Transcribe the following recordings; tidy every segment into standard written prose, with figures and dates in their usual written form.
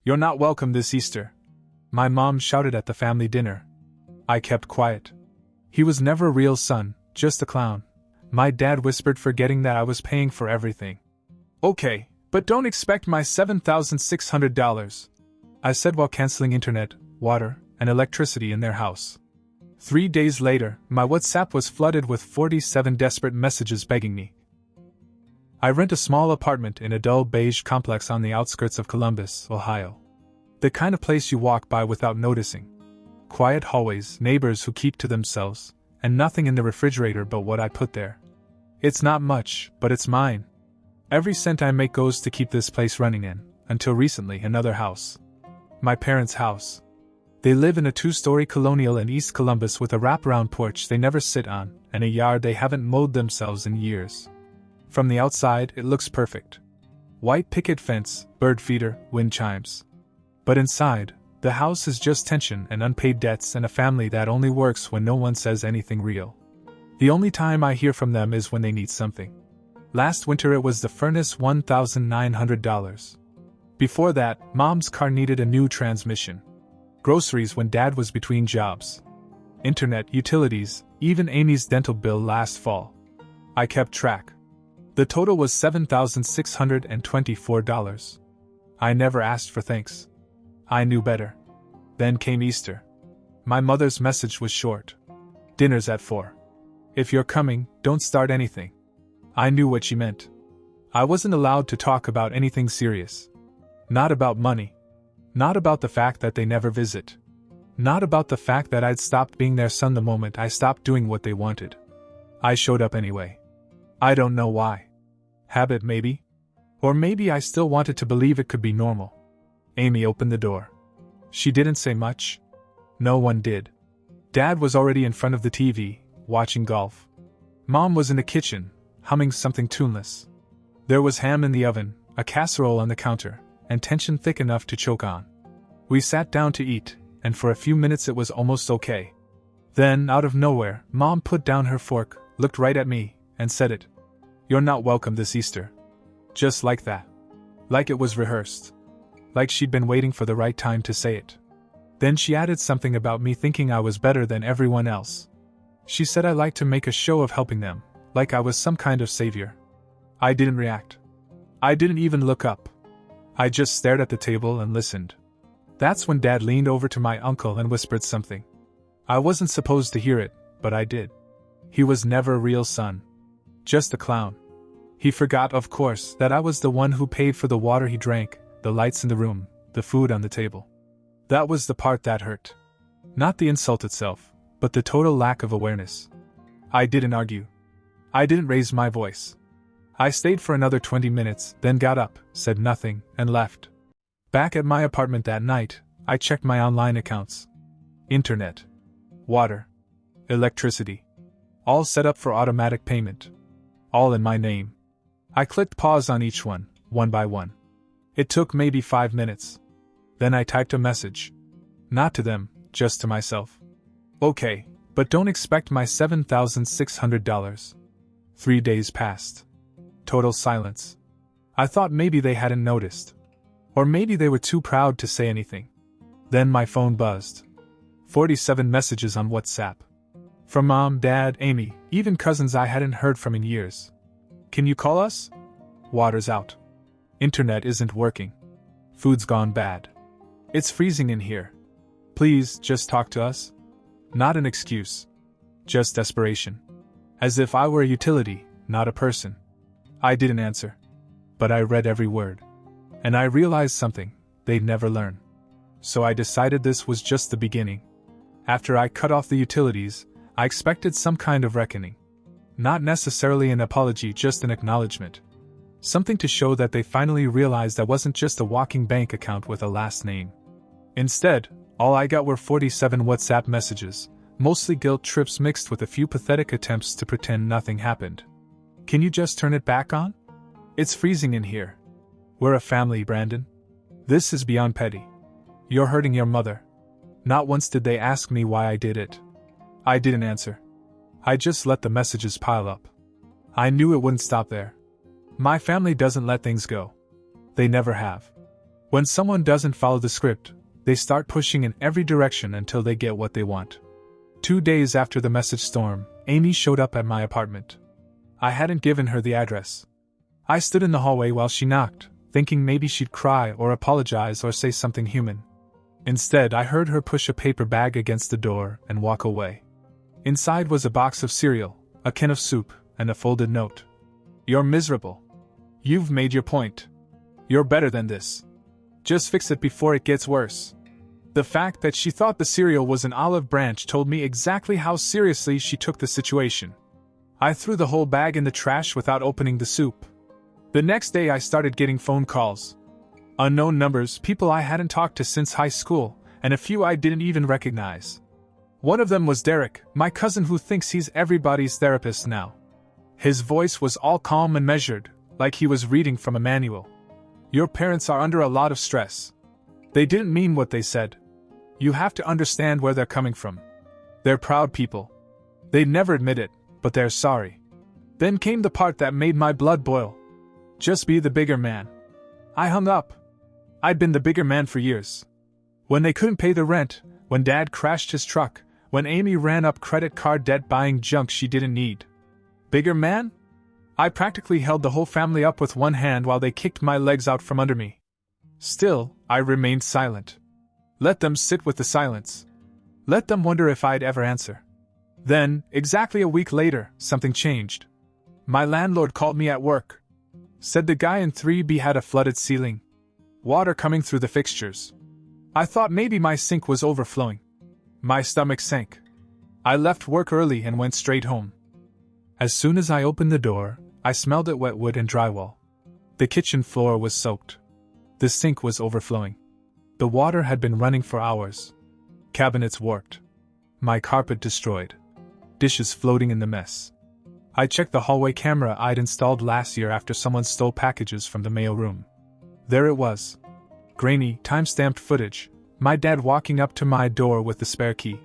"You're not welcome this Easter," my mom shouted at the family dinner. I kept quiet. "He was never a real son, just a clown," my dad whispered, forgetting that I was paying for everything. "Okay, but don't expect my $7,600, I said while canceling internet, water, and electricity in their house. 3 days later, my WhatsApp was flooded with 47 desperate messages begging me. I rent a small apartment in a dull beige complex on the outskirts of Columbus, Ohio. The kind of place you walk by without noticing. Quiet hallways, neighbors who keep to themselves, and nothing in the refrigerator but what I put there. It's not much, but it's mine. Every cent I make goes to keep this place running in, until recently another house. My parents' house. They live in a 2-story colonial in East Columbus with a wraparound porch they never sit on, and a yard they haven't mowed themselves in years. From the outside, it looks perfect. White picket fence, bird feeder, wind chimes. But inside, the house is just tension and unpaid debts and a family that only works when no one says anything real. The only time I hear from them is when they need something. Last winter it was the furnace, $1,900. Before that, Mom's car needed a new transmission. Groceries when Dad was between jobs. Internet, utilities, even Amy's dental bill last fall. I kept track. The total was $7,624. I never asked for thanks. I knew better. Then came Easter. My mother's message was short. "Dinner's at 4. If you're coming, don't start anything." I knew what she meant. I wasn't allowed to talk about anything serious. Not about money. Not about the fact that they never visit. Not about the fact that I'd stopped being their son the moment I stopped doing what they wanted. I showed up anyway. I don't know why. Habit maybe? Or maybe I still wanted to believe it could be normal. Amy opened the door. She didn't say much. No one did. Dad was already in front of the TV, watching golf. Mom was in the kitchen, humming something tuneless. There was ham in the oven, a casserole on the counter, and tension thick enough to choke on. We sat down to eat, and for a few minutes it was almost okay. Then, out of nowhere, Mom put down her fork, looked right at me, and said it. "You're not welcome this Easter." Just like that. Like it was rehearsed. Like she'd been waiting for the right time to say it. Then she added something about me thinking I was better than everyone else. She said I liked to make a show of helping them, like I was some kind of savior. I didn't react. I didn't even look up. I just stared at the table and listened. That's when Dad leaned over to my uncle and whispered something. I wasn't supposed to hear it, but I did. He was never a real son. Just a clown. He forgot, of course, that I was the one who paid for the water he drank, the lights in the room, the food on the table. That was the part that hurt. Not the insult itself, but the total lack of awareness. I didn't argue. I didn't raise my voice. I stayed for another 20 minutes, then got up, said nothing, and left. Back at my apartment that night, I checked my online accounts. Internet. Water. Electricity. All set up for automatic payment. All in my name. I clicked pause on each one by one. It took maybe 5 minutes. Then I typed a message. Not to them, just to myself. Okay, but don't expect my $7,600. 3 days passed. Total silence. I thought maybe they hadn't noticed. Or maybe they were too proud to say anything. Then my phone buzzed. 47 messages on WhatsApp. From Mom, Dad, Amy, even cousins I hadn't heard from in years. Can you call us? Water's out. Internet isn't working. Food's gone bad. It's freezing in here. Please, just talk to us. Not an excuse. Just desperation. As if I were a utility, not a person. I didn't answer. But I read every word. And I realized something they'd never learn. So I decided this was just the beginning. After I cut off the utilities, I expected some kind of reckoning. Not necessarily an apology, just an acknowledgement. Something to show that they finally realized I wasn't just a walking bank account with a last name. Instead, all I got were 47 WhatsApp messages, mostly guilt trips mixed with a few pathetic attempts to pretend nothing happened. Can you just turn it back on? It's freezing in here. We're a family, Brandon. This is beyond petty. You're hurting your mother. Not once did they ask me why I did it. I didn't answer. I just let the messages pile up. I knew it wouldn't stop there. My family doesn't let things go. They never have. When someone doesn't follow the script, they start pushing in every direction until they get what they want. 2 days after the message storm, Amy showed up at my apartment. I hadn't given her the address. I stood in the hallway while she knocked, thinking maybe she'd cry or apologize or say something human. Instead, I heard her push a paper bag against the door and walk away. Inside was a box of cereal, a can of soup, and a folded note. "You're miserable. You've made your point. You're better than this. Just fix it before it gets worse." The fact that she thought the cereal was an olive branch told me exactly how seriously she took the situation. I threw the whole bag in the trash without opening the soup. The next day I started getting phone calls. Unknown numbers, people I hadn't talked to since high school, and a few I didn't even recognize. One of them was Derek, my cousin who thinks he's everybody's therapist now. His voice was all calm and measured, like he was reading from a manual. "Your parents are under a lot of stress. They didn't mean what they said. You have to understand where they're coming from. They're proud people. They'd never admit it, but they're sorry." Then came the part that made my blood boil. "Just be the bigger man." I hung up. I'd been the bigger man for years. When they couldn't pay the rent, when Dad crashed his truck, when Amy ran up credit card debt buying junk she didn't need. Bigger man? I practically held the whole family up with one hand while they kicked my legs out from under me. Still, I remained silent. Let them sit with the silence. Let them wonder if I'd ever answer. Then, exactly a week later, something changed. My landlord called me at work. Said the guy in 3B had a flooded ceiling. Water coming through the fixtures. I thought maybe my sink was overflowing. My stomach sank. I left work early and went straight home. As soon as I opened the door, I smelled it wet wood and drywall. The kitchen floor was soaked. The sink was overflowing. The water had been running for hours. Cabinets warped. My carpet destroyed. Dishes floating in the mess. I checked the hallway camera I'd installed last year after someone stole packages from the mail room. There it was. Grainy, time-stamped footage. My dad walking up to my door with the spare key.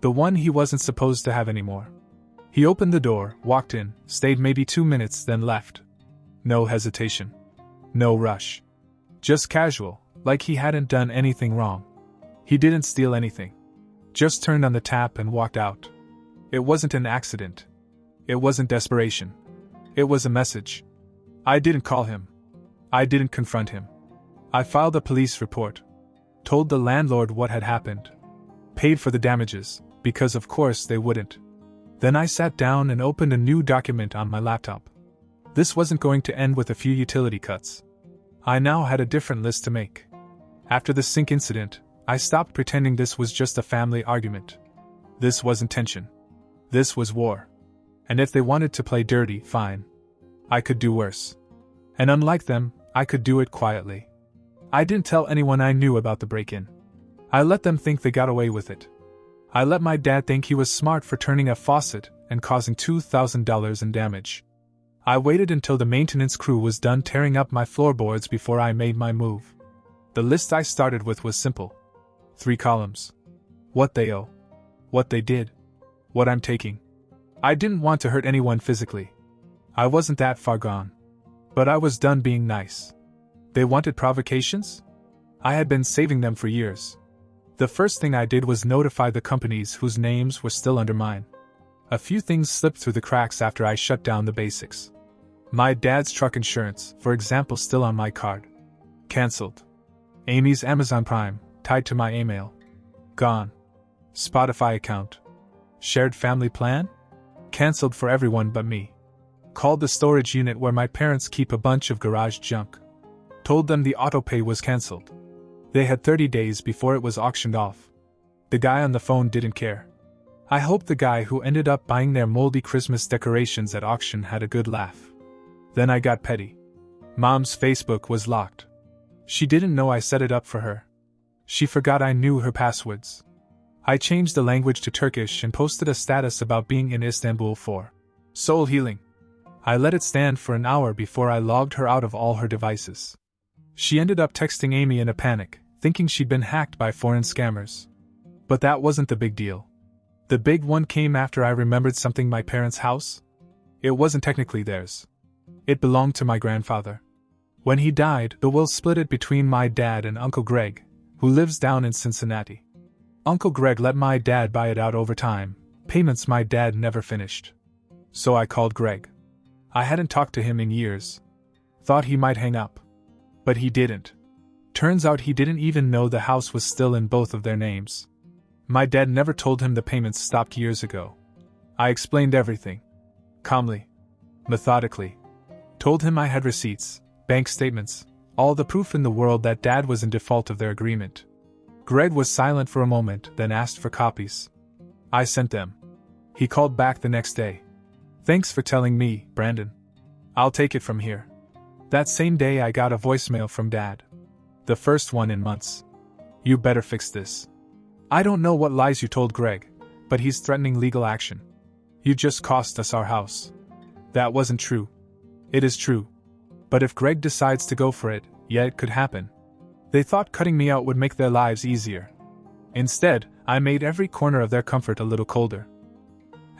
The one he wasn't supposed to have anymore. He opened the door, walked in, stayed maybe 2 minutes, then left. No hesitation. No rush. Just casual, like he hadn't done anything wrong. He didn't steal anything. Just turned on the tap and walked out. It wasn't an accident. It wasn't desperation. It was a message. I didn't call him. I didn't confront him. I filed a police report. Told the landlord what had happened. Paid for the damages, because of course they wouldn't. Then I sat down and opened a new document on my laptop. This wasn't going to end with a few utility cuts. I now had a different list to make. After the sink incident, I stopped pretending this was just a family argument. This wasn't tension. This was war. And if they wanted to play dirty, fine. I could do worse. And unlike them, I could do it quietly. I didn't tell anyone I knew about the break-in. I let them think they got away with it. I let my dad think he was smart for turning a faucet and causing $2,000 in damage. I waited until the maintenance crew was done tearing up my floorboards before I made my move. The list I started with was simple. 3 columns. What they owe. What they did. What I'm taking. I didn't want to hurt anyone physically. I wasn't that far gone. But I was done being nice. They wanted provocations? I had been saving them for years. The first thing I did was notify the companies whose names were still under mine. A few things slipped through the cracks after I shut down the basics. My dad's truck insurance, for example, still on my card. Cancelled. Amy's Amazon Prime, tied to my email. Gone. Spotify account. Shared family plan? Cancelled for everyone but me. Called the storage unit where my parents keep a bunch of garage junk. Told them the autopay was cancelled. They had 30 days before it was auctioned off. The guy on the phone didn't care. I hope the guy who ended up buying their moldy Christmas decorations at auction had a good laugh. Then I got petty. Mom's Facebook was locked. She didn't know I set it up for her. She forgot I knew her passwords. I changed the language to Turkish and posted a status about being in Istanbul for soul healing. I let it stand for an hour before I logged her out of all her devices. She ended up texting Amy in a panic, thinking she'd been hacked by foreign scammers. But that wasn't the big deal. The big one came after I remembered something: my parents' house. It wasn't technically theirs. It belonged to my grandfather. When he died, the will split it between my dad and Uncle Greg, who lives down in Cincinnati. Uncle Greg let my dad buy it out over time, payments my dad never finished. So I called Greg. I hadn't talked to him in years. Thought he might hang up. But he didn't. Turns out he didn't even know the house was still in both of their names. My dad never told him the payments stopped years ago. I explained everything. Calmly. Methodically. Told him I had receipts, bank statements, all the proof in the world that Dad was in default of their agreement. Greg was silent for a moment, then asked for copies. I sent them. He called back the next day. Thanks for telling me, Brandon. I'll take it from here. That same day I got a voicemail from Dad. The first one in months. You better fix this. I don't know what lies you told Greg, but he's threatening legal action. You just cost us our house. That wasn't true. It is true. But if Greg decides to go for it, yeah, it could happen. They thought cutting me out would make their lives easier. Instead, I made every corner of their comfort a little colder.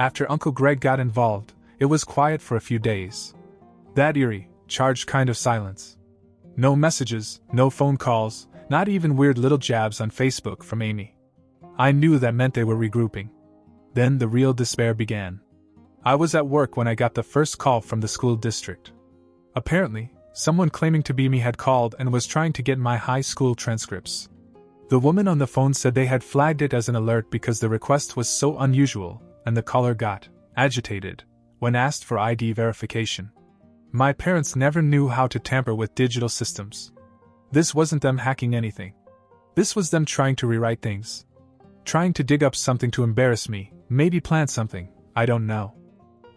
After Uncle Greg got involved, it was quiet for a few days. That eerie, charged kind of silence. No messages, no phone calls, not even weird little jabs on Facebook from Amy. I knew that meant they were regrouping. Then the real despair began. I was at work when I got the first call from the school district. Apparently, someone claiming to be me had called and was trying to get my high school transcripts. The woman on the phone said they had flagged it as an alert because the request was so unusual, and the caller got agitated when asked for ID verification. My parents never knew how to tamper with digital systems. This wasn't them hacking anything. This was them trying to rewrite things. Trying to dig up something to embarrass me, maybe plant something, I don't know.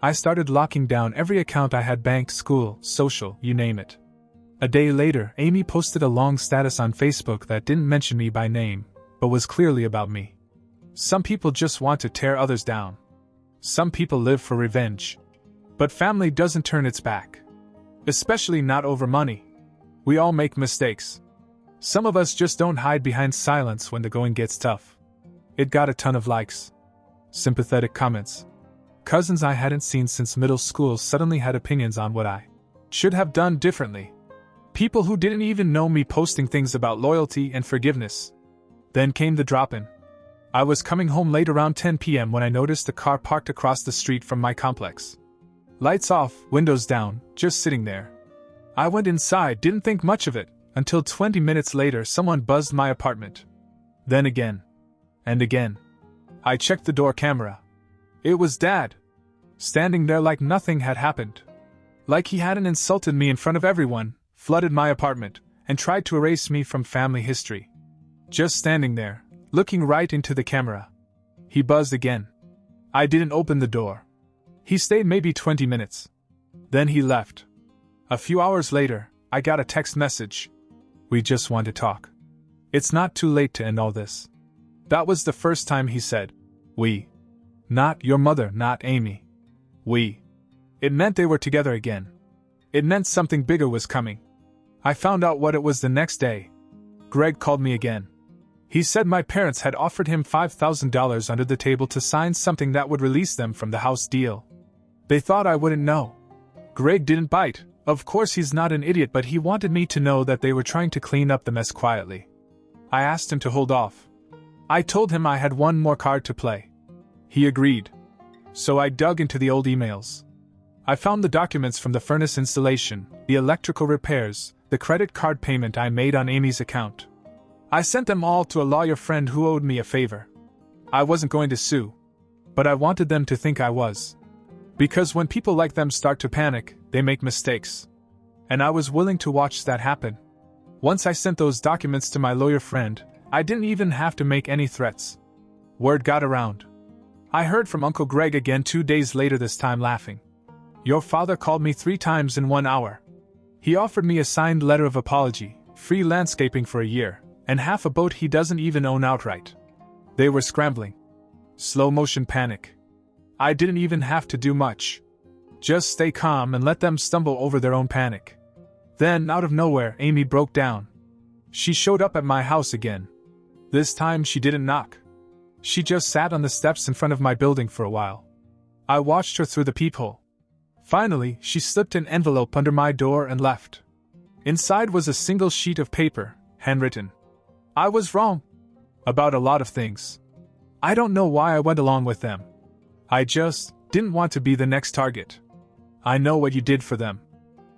I started locking down every account I had: bank, school, social, you name it. A day later, Amy posted a long status on Facebook that didn't mention me by name, but was clearly about me. Some people just want to tear others down. Some people live for revenge. But family doesn't turn its back. Especially not over money. We all make mistakes. Some of us just don't hide behind silence when the going gets tough. It got a ton of likes. Sympathetic comments. Cousins I hadn't seen since middle school suddenly had opinions on what I should have done differently. People who didn't even know me posting things about loyalty and forgiveness. Then came the drop-in. I was coming home late around 10 p.m. when I noticed a car parked across the street from my complex. Lights off, windows down, just sitting there. I went inside, didn't think much of it, until 20 minutes later someone buzzed my apartment. Then again. And again. I checked the door camera. It was Dad. Standing there like nothing had happened. Like he hadn't insulted me in front of everyone, flooded my apartment, and tried to erase me from family history. Just standing there, looking right into the camera. He buzzed again. I didn't open the door. He stayed maybe 20 minutes. Then he left. A few hours later, I got a text message. We just want to talk. It's not too late to end all this. That was the first time he said, we. Not your mother, not Amy. We. It meant they were together again. It meant something bigger was coming. I found out what it was the next day. Greg called me again. He said my parents had offered him $5,000 under the table to sign something that would release them from the house deal. They thought I wouldn't know. Greg didn't bite. Of course he's not an idiot, but he wanted me to know that they were trying to clean up the mess quietly. I asked him to hold off. I told him I had one more card to play. He agreed. So I dug into the old emails. I found the documents from the furnace installation, the electrical repairs, the credit card payment I made on Amy's account. I sent them all to a lawyer friend who owed me a favor. I wasn't going to sue, but I wanted them to think I was. Because when people like them start to panic, they make mistakes. And I was willing to watch that happen. Once I sent those documents to my lawyer friend, I didn't even have to make any threats. Word got around. I heard from Uncle Greg again 2 days later, this time laughing. Your father called me 3 times in 1 hour. He offered me a signed letter of apology, free landscaping for a year, and half a boat he doesn't even own outright. They were scrambling. Slow motion panic. I didn't even have to do much. Just stay calm and let them stumble over their own panic. Then, out of nowhere, Amy broke down. She showed up at my house again. This time she didn't knock. She just sat on the steps in front of my building for a while. I watched her through the peephole. Finally, she slipped an envelope under my door and left. Inside was a single sheet of paper, handwritten. I was wrong. About a lot of things. I don't know why I went along with them. I just didn't want to be the next target. I know what you did for them.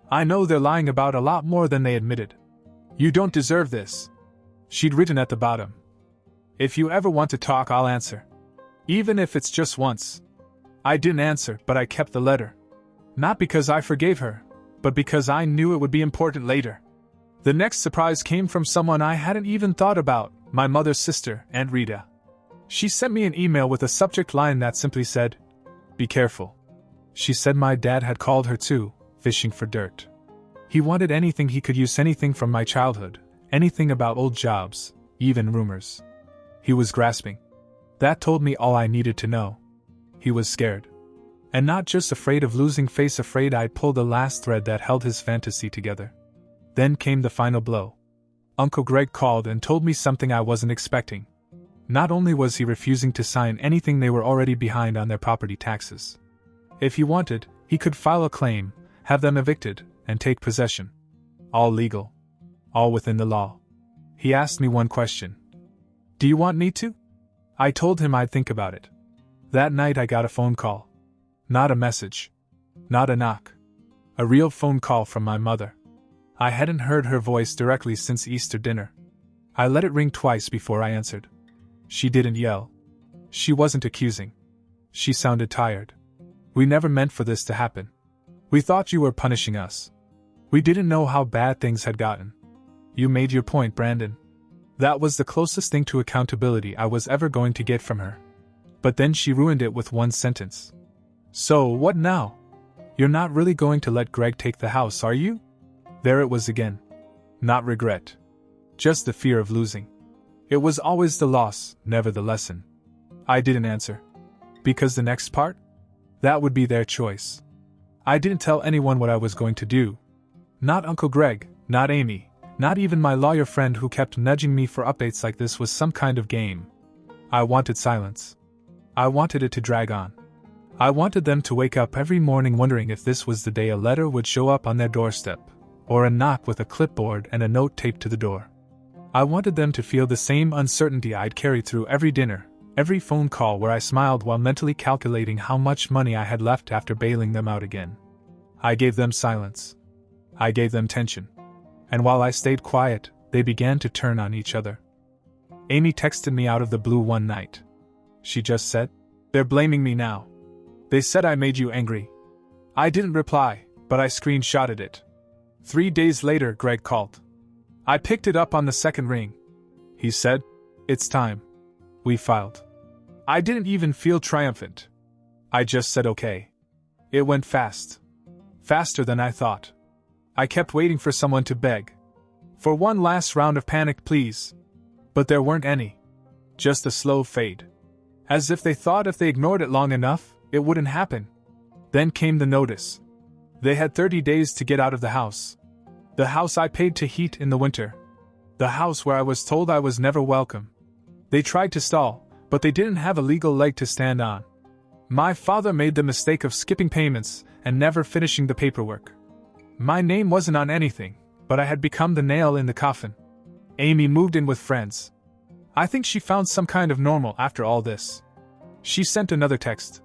I know they're lying about a lot more than they admitted. You don't deserve this. She'd written at the bottom. If you ever want to talk, I'll answer. Even if it's just once. I didn't answer, but I kept the letter. Not because I forgave her, but because I knew it would be important later. The next surprise came from someone I hadn't even thought about, my mother's sister, Aunt Rita. She sent me an email with a subject line that simply said, "Be careful." She said my dad had called her too, fishing for dirt. He wanted anything he could use, anything from my childhood, anything about old jobs, even rumors. He was grasping. That told me all I needed to know. He was scared. And not just afraid of losing face, afraid I'd pull the last thread that held his fantasy together. Then came the final blow. Uncle Greg called and told me something I wasn't expecting. Not only was he refusing to sign anything, they were already behind on their property taxes. If he wanted, he could file a claim, have them evicted, and take possession. All legal. All within the law. He asked me one question. Do you want me to? I told him I'd think about it. That night I got a phone call. Not a message. Not a knock. A real phone call from my mother. I hadn't heard her voice directly since Easter dinner. I let it ring twice before I answered. She didn't yell. She wasn't accusing. She sounded tired. We never meant for this to happen. We thought you were punishing us. We didn't know how bad things had gotten. You made your point, Brandon. That was the closest thing to accountability I was ever going to get from her. But then she ruined it with one sentence. So, what now? You're not really going to let Greg take the house, are you? There it was again. Not regret. Just the fear of losing. It was always the loss, never the lesson. I didn't answer. Because the next part? That would be their choice. I didn't tell anyone what I was going to do. Not Uncle Greg, not Amy, not even my lawyer friend who kept nudging me for updates like this was some kind of game. I wanted silence. I wanted it to drag on. I wanted them to wake up every morning wondering if this was the day a letter would show up on their doorstep, or a knock with a clipboard and a note taped to the door. I wanted them to feel the same uncertainty I'd carried through every dinner, every phone call where I smiled while mentally calculating how much money I had left after bailing them out again. I gave them silence. I gave them tension. And while I stayed quiet, they began to turn on each other. Amy texted me out of the blue one night. She just said, "They're blaming me now. They said I made you angry." I didn't reply, but I screenshotted it. 3 days later, Greg called. I picked it up on the second ring. He said, "It's time." We filed. I didn't even feel triumphant. I just said okay. It went fast. Faster than I thought. I kept waiting for someone to beg. For one last round of panic, please. But there weren't any. Just a slow fade. As if they thought if they ignored it long enough, it wouldn't happen. Then came the notice. They had 30 days to get out of the house. The house I paid to heat in the winter. The house where I was told I was never welcome. They tried to stall, but they didn't have a legal leg to stand on. My father made the mistake of skipping payments and never finishing the paperwork. My name wasn't on anything, but I had become the nail in the coffin. Amy moved in with friends. I think she found some kind of normal after all this. She sent another text.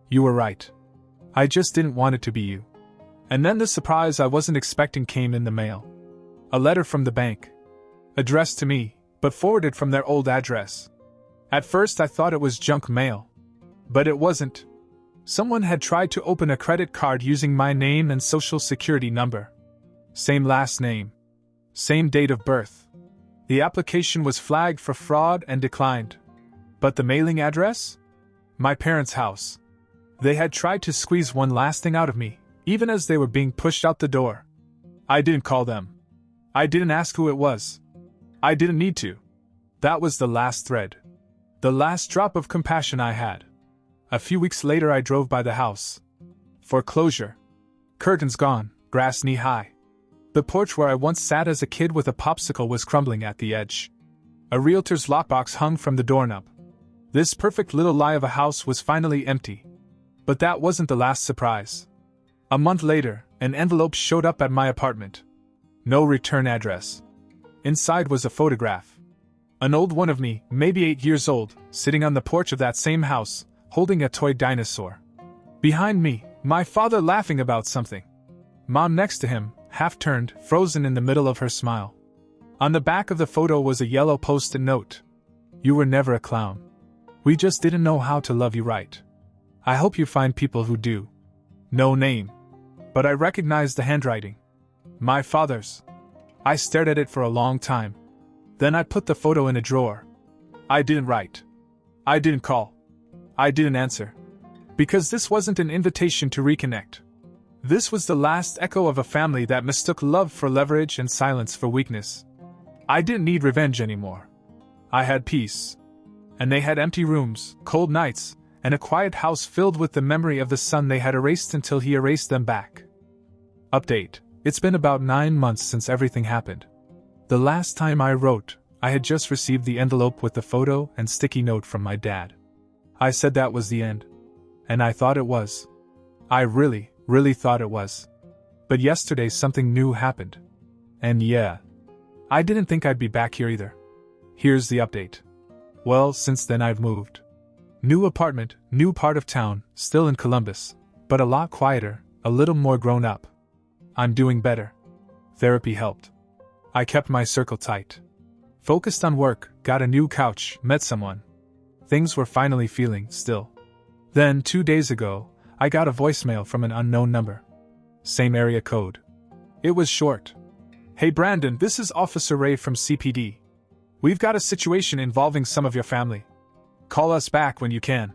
"You were right. I just didn't want it to be you." And then the surprise I wasn't expecting came in the mail. A letter from the bank. Addressed to me, but forwarded from their old address. At first I thought it was junk mail. But it wasn't. Someone had tried to open a credit card using my name and social security number. Same last name. Same date of birth. The application was flagged for fraud and declined. But the mailing address? My parents' house. They had tried to squeeze one last thing out of me, even as they were being pushed out the door. I didn't call them. I didn't ask who it was. I didn't need to. That was the last thread. The last drop of compassion I had. A few weeks later I drove by the house. Foreclosure. Curtains gone, grass knee-high. The porch where I once sat as a kid with a popsicle was crumbling at the edge. A realtor's lockbox hung from the doorknob. This perfect little lie of a house was finally empty. But that wasn't the last surprise. A month later, an envelope showed up at my apartment. No return address. Inside was a photograph. An old one of me, maybe 8 years old, sitting on the porch of that same house, holding a toy dinosaur. Behind me, my father laughing about something. Mom next to him, half turned, frozen in the middle of her smile. On the back of the photo was a yellow post-it note. You were never a clown. We just didn't know how to love you right. I hope you find people who do. No name. But I recognized the handwriting. My father's. I stared at it for a long time. Then I put the photo in a drawer. I didn't write. I didn't call. I didn't answer. Because this wasn't an invitation to reconnect. This was the last echo of a family that mistook love for leverage and silence for weakness. I didn't need revenge anymore. I had peace. And they had empty rooms, cold nights, and a quiet house filled with the memory of the son they had erased until he erased them back. Update. It's been about 9 months since everything happened. The last time I wrote, I had just received the envelope with the photo and sticky note from my dad. I said that was the end. And I thought it was. I really thought it was. But yesterday something new happened. And yeah, I didn't think I'd be back here either. Here's the update. Well, since then I've moved. New apartment, new part of town, still in Columbus, but a lot quieter, a little more grown up. I'm doing better. Therapy helped. I kept my circle tight. Focused on work, got a new couch, met someone. Things were finally feeling still. Then, 2 days ago, I got a voicemail from an unknown number. Same area code. It was short. Hey Brandon, this is Officer Ray from CPD. We've got a situation involving some of your family. Call us back when you can.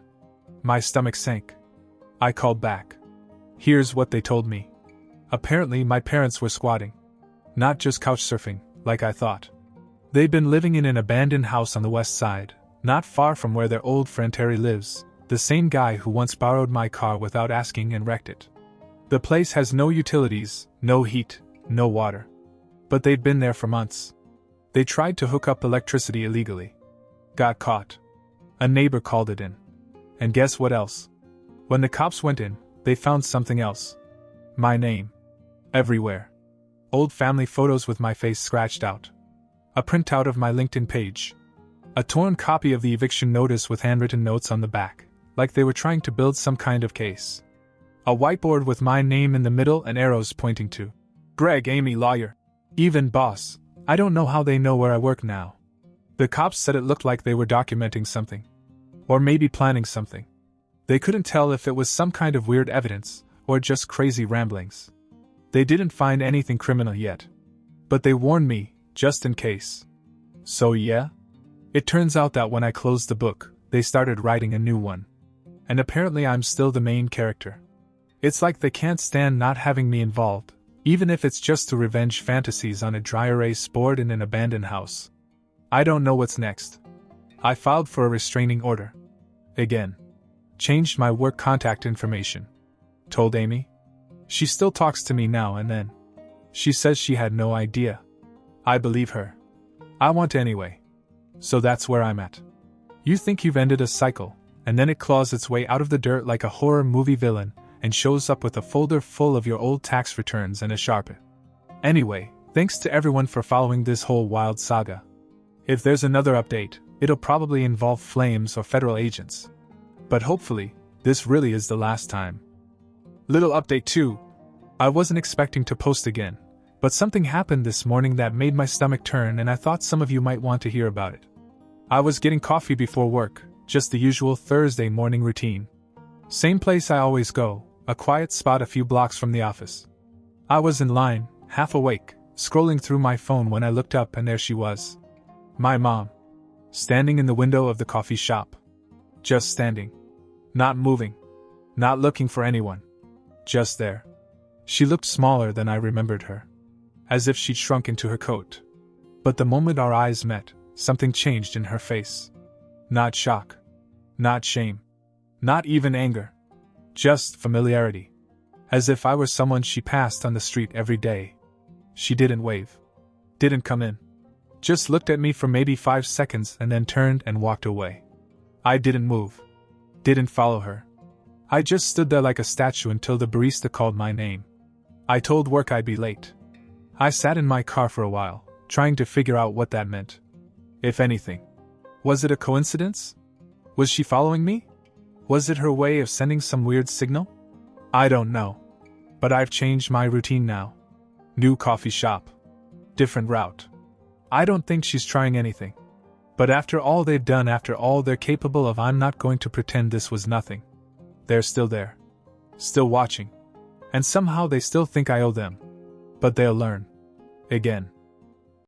My stomach sank. I called back. Here's what they told me. Apparently my parents were squatting. Not just couch surfing, like I thought. They'd been living in an abandoned house on the west side, not far from where their old friend Terry lives, the same guy who once borrowed my car without asking and wrecked it. The place has no utilities, no heat, no water. But they'd been there for months. They tried to hook up electricity illegally. Got caught. A neighbor called it in. And guess what else? When the cops went in, they found something else. My name. Everywhere. Old family photos with my face scratched out. A printout of my LinkedIn page. A torn copy of the eviction notice with handwritten notes on the back, like they were trying to build some kind of case. A whiteboard with my name in the middle and arrows pointing to Greg Amy lawyer. Even boss. I don't know how they know where I work now. The cops said it looked like they were documenting something. Or maybe planning something. They couldn't tell if it was some kind of weird evidence, or just crazy ramblings. They didn't find anything criminal yet. But they warned me, just in case. So yeah? It turns out that when I closed the book, they started writing a new one. And apparently I'm still the main character. It's like they can't stand not having me involved, even if it's just to revenge fantasies on a dry erase board in an abandoned house. I don't know what's next. I filed for a restraining order. Again. Changed my work contact information. Told Amy. She still talks to me now and then. She says she had no idea. I believe her. I want anyway. So that's where I'm at. You think you've ended a cycle, and then it claws its way out of the dirt like a horror movie villain, and shows up with a folder full of your old tax returns and a Sharpie. Anyway, thanks to everyone for following this whole wild saga. If there's another update, it'll probably involve flames or federal agents. But hopefully, this really is the last time. Little update 2. I wasn't expecting to post again, but something happened this morning that made my stomach turn and I thought some of you might want to hear about it. I was getting coffee before work, just the usual Thursday morning routine. Same place I always go, a quiet spot a few blocks from the office. I was in line, half awake, scrolling through my phone when I looked up and there she was. My mom. Standing in the window of the coffee shop. Just standing. Not moving. Not looking for anyone. Just there. She looked smaller than I remembered her. As if she'd shrunk into her coat. But the moment our eyes met, something changed in her face. Not shock. Not shame. Not even anger. Just familiarity. As if I were someone she passed on the street every day. She didn't wave. Didn't come in. Just looked at me for maybe 5 seconds and then turned and walked away. I didn't move. Didn't follow her. I just stood there like a statue until the barista called my name. I told work I'd be late. I sat in my car for a while, trying to figure out what that meant. If anything. Was it a coincidence? Was she following me? Was it her way of sending some weird signal? I don't know. But I've changed my routine now. New coffee shop. Different route. I don't think she's trying anything. But after all they've done, after all they're capable of, I'm not going to pretend this was nothing. They're still there. Still watching. And somehow they still think I owe them. But they'll learn. Again.